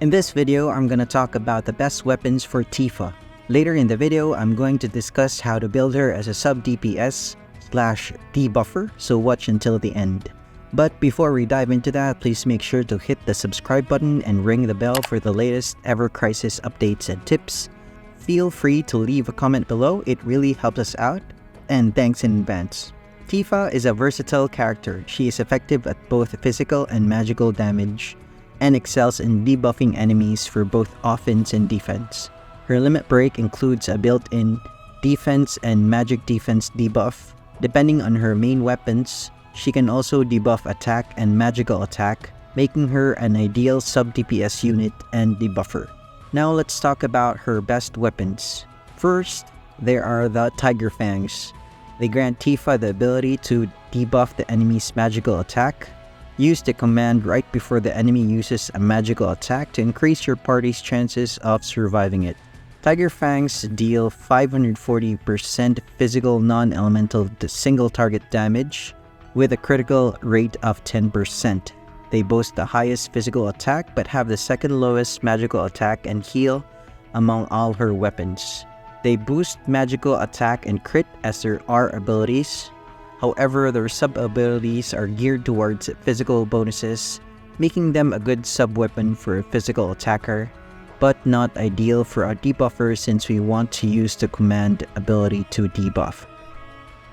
In this video, I'm gonna talk about the best weapons for Tifa. Later in the video, I'm going to discuss how to build her as a sub DPS / debuffer, so watch until the end. But before we dive into that, please make sure to hit the subscribe button and ring the bell for the latest Ever Crisis updates and tips. Feel free to leave a comment below, it really helps us out, and thanks in advance. Tifa is a versatile character. She is effective at both physical and magical damage, and excels in debuffing enemies for both offense and defense. Her limit break includes a built-in defense and magic defense debuff. Depending on her main weapons, she can also debuff attack and magical attack, making her an ideal sub-DPS unit and debuffer. Now let's talk about her best weapons. First, there are the Tiger Fangs. They grant Tifa the ability to debuff the enemy's magical attack. Use the command right before the enemy uses a magical attack to increase your party's chances of surviving it. Tiger Fangs deal 540% physical non-elemental single target damage with a critical rate of 10%. They boast the highest physical attack but have the second lowest magical attack and heal among all her weapons. They boost magical attack and crit as their R abilities. However, their sub-abilities are geared towards physical bonuses, making them a good sub-weapon for a physical attacker, but not ideal for a debuffer since we want to use the command ability to debuff.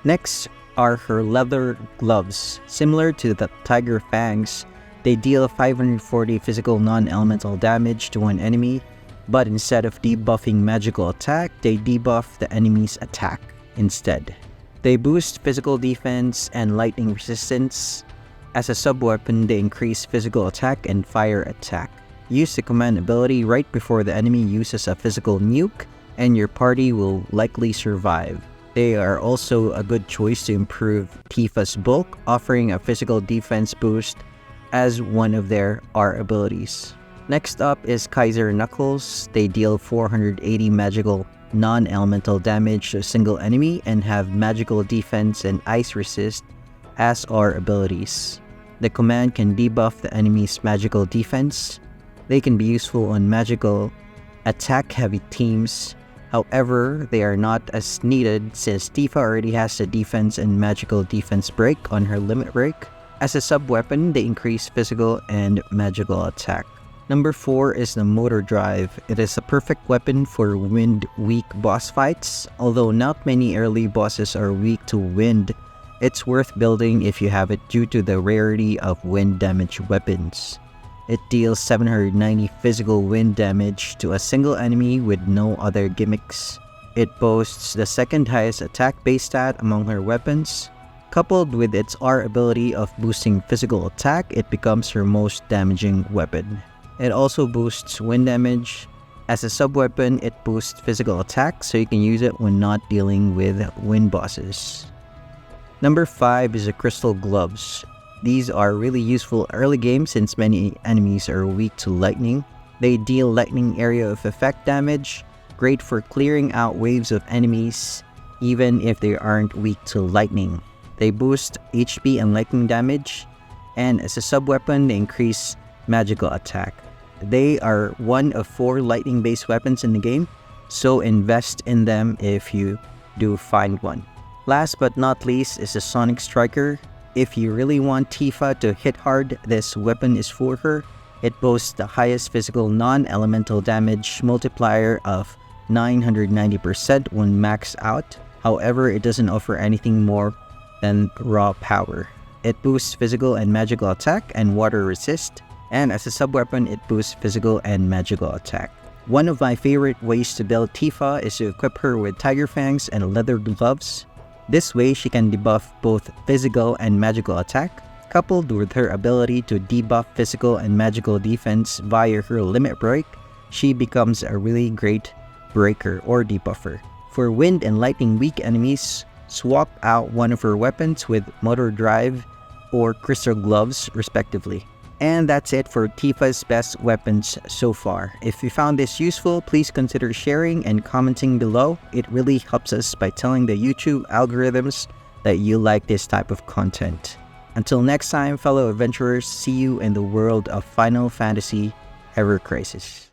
Next are her leather gloves. Similar to the Tiger Fangs, they deal 540 physical non-elemental damage to one enemy, but instead of debuffing magical attack, they debuff the enemy's attack instead. They boost physical defense and lightning resistance. As a sub-weapon, they increase physical attack and fire attack. Use the command ability right before the enemy uses a physical nuke, and your party will likely survive. They are also a good choice to improve Tifa's bulk, offering a physical defense boost as one of their R abilities. Next up is Kaiser Knuckles. They deal 480 magical non-elemental damage to a single enemy and have magical defense and ice resist as R abilities. The command can debuff the enemy's magical defense. They can be useful on magical attack-heavy teams. However, they are not as needed since Tifa already has the defense and magical defense break on her limit break. As a sub-weapon, they increase physical and magical attack. Number 4 is the Motor Drive. It is a perfect weapon for wind-weak boss fights. Although not many early bosses are weak to wind, it's worth building if you have it due to the rarity of wind damage weapons. It deals 790 physical wind damage to a single enemy with no other gimmicks. It boasts the second highest attack base stat among her weapons. Coupled with its R ability of boosting physical attack, it becomes her most damaging weapon. It also boosts wind damage. As a sub-weapon, it boosts physical attack, so you can use it when not dealing with wind bosses. Number 5 is the Crystal Gloves. These are really useful early game since many enemies are weak to lightning. They deal lightning area of effect damage, great for clearing out waves of enemies, even if they aren't weak to lightning. They boost HP and lightning damage, and as a sub-weapon, they increase magical attack. They are one of 4 lightning-based weapons in the game, so invest in them if you do find one. Last but not least is the Sonic Striker. If you really want Tifa to hit hard, this weapon is for her. It boasts the highest physical non-elemental damage multiplier of 990% when maxed out. However, it doesn't offer anything more than raw power. It boosts physical and magical attack and water resist. And as a sub-weapon, it boosts physical and magical attack. One of my favorite ways to build Tifa is to equip her with Tiger Fangs and leather gloves. This way, she can debuff both physical and magical attack. Coupled with her ability to debuff physical and magical defense via her limit break, she becomes a really great breaker or debuffer. For wind and lightning weak enemies, swap out one of her weapons with Motor Drive or Crystal Gloves respectively. And that's it for Tifa's best weapons so far. If you found this useful, please consider sharing and commenting below. It really helps us by telling the YouTube algorithms that you like this type of content. Until next time, fellow adventurers, see you in the world of Final Fantasy Ever Crisis.